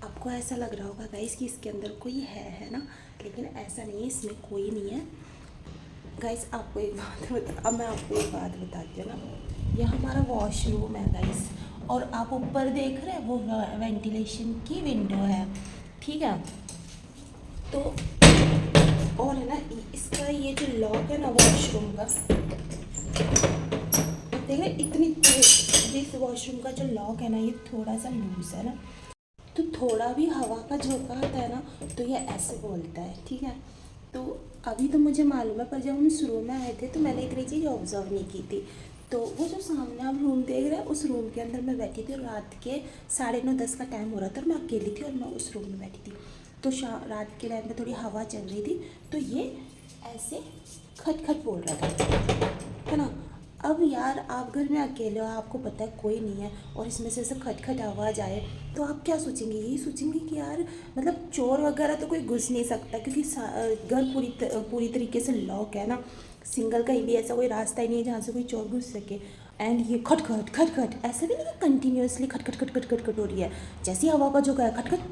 आपको ऐसा लग रहा होगा गाइस कि इसके अंदर कोई है ना, लेकिन ऐसा नहीं है, इसमें कोई नहीं है गाइस। आपको एक बात अब मैं आपको एक बात बताती हूँ ना, यह हमारा वॉशरूम है गाइस, और आप ऊपर देख रहे हैं वो वेंटिलेशन की विंडो है, ठीक है। तो और है ना, इसका ये जो लॉक है ना वॉशरूम का, देख रहे इतनी, इस वॉशरूम का जो लॉक है ना ये थोड़ा सा लूज है ना, तो थोड़ा भी हवा का झोंका आता है ना तो ये ऐसे बोलता है, ठीक है। तो अभी तो मुझे मालूम है, पर जब हम शुरू में आए थे तो मैंने इतनी चीज़ ऑब्जर्व नहीं की थी। तो वो जो सामने आप रूम देख रहे हैं, उस रूम के अंदर मैं बैठी थी, और रात के 9:30-10 का टाइम हो रहा था, और मैं अकेली थी और मैं उस रूम में बैठी थी। तो रात के टाइम पे थोड़ी हवा चल रही थी, तो ये ऐसे खट खट बोल रहा था, है ना। अब यार आप घर में अकेले हो, आपको पता है कोई नहीं है, और इसमें से ऐसे खटखट आवाज़ आए तो आप क्या सोचेंगे? यही सोचेंगे कि यार मतलब चोर वगैरह तो कोई घुस नहीं सकता, क्योंकि घर पूरी तरीके से लॉक है ना, सिंगल कहीं भी ऐसा कोई रास्ता ही नहीं है जहाँ से कोई चोर घुस सके। एंड ये खटखट खटखट ऐसा भी नहीं है कंटिन्यूसली खटखट खटखट खटखट हो रही है, जैसी हवा का झोंका है खटखट,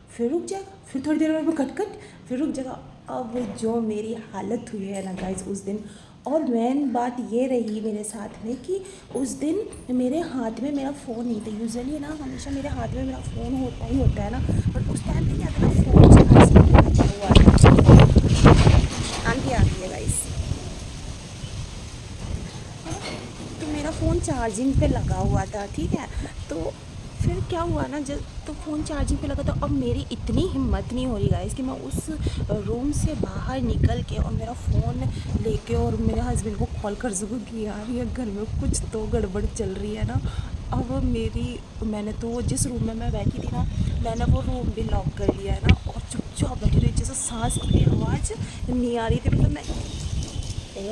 फिर रुक जाएगा, फिर थोड़ी देर में खटखट, फिर रुक जाएगा। अब जो मेरी हालत हुई है ना गाइस उस दिन, और मेन बात ये रही मेरे साथ में कि उस दिन मेरे हाथ में मेरा फ़ोन नहीं था। यूजुअली ना हमेशा मेरे हाथ में मेरा फ़ोन होता ही होता है ना, बट उस टाइम पे क्या था, फ़ोन से रखा हुआ था। आंधी आ गई है गाइस। तो मेरा फ़ोन चार्जिंग पे लगा हुआ था, ठीक है। तो फिर क्या हुआ ना, जब तो फ़ोन चार्जिंग पे लगा था, अब मेरी इतनी हिम्मत नहीं हो रही गाइस कि मैं उस रूम से बाहर निकल के और मेरा फ़ोन लेके और मेरे हस्बैंड को कॉल कर सकूँ कि यार ये घर में कुछ तो गड़बड़ चल रही है ना। अब मैंने तो जिस रूम में मैं बैठी थी ना, मैंने वो रूम भी लॉक कर लिया है ना, और चुपचाप बैठी रही, जैसे सांस की भी आवाज़ नहीं आ रही थी। मतलब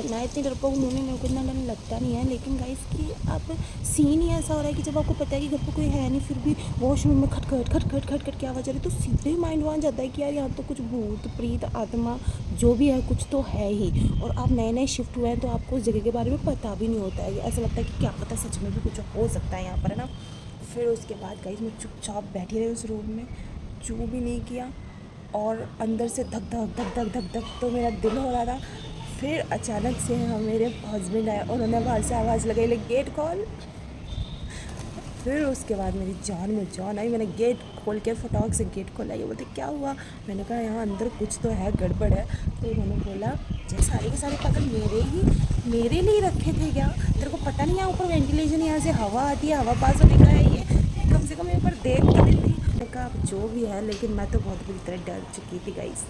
मैं इतनी डरपोक हूँ, मेरे को इतना डर लगता नहीं है, लेकिन गाइस कि आप सीन ही ऐसा हो रहा है कि जब आपको पता है कि घर पर कोई है नहीं, फिर भी वॉशरूम में खटखट खटखट खटखट की आवाज़ आ रही है, तो सीधे ही माइंड वहाँ जाता है कि यार यहाँ तो कुछ भूत प्रीत आत्मा जो भी है कुछ तो है ही। और आप नए नए शिफ्ट हुए हैं तो आपको उस जगह के बारे में पता भी नहीं होता है, ऐसा लगता है कि क्या पता सच में भी कुछ हो सकता है यहाँ पर, है ना। फिर उसके बाद गाइस मैं चुपचाप बैठी रही उस रूम में, चू भी नहीं किया, और अंदर से धक धक धक धक धक धक तो मेरा दिल हो रहा था। फिर अचानक से मेरे हस्बैंड आए और उन्होंने बाहर से आवाज़ लगाई, लाइक गेट खोल। फिर उसके बाद मेरी जान में जान आई, मैंने गेट खोल के फटाक से गेट खोला। ये बोलते क्या हुआ? मैंने कहा यहाँ अंदर कुछ तो है, गड़बड़ है। तो उन्होंने बोला जैसे सारे के सारे पागल मेरे लिए रखे थे क्या? तेरे को पता नहीं है ऊपर वेंटिलेशन, यहाँ से हवा आती है, हवा पास होने का है, ये कम से कम ऊपर देख तो लेती। मैंने कहा अब जो भी है, लेकिन मैं तो बहुत बुरी तरह डर चुकी थी गाइस।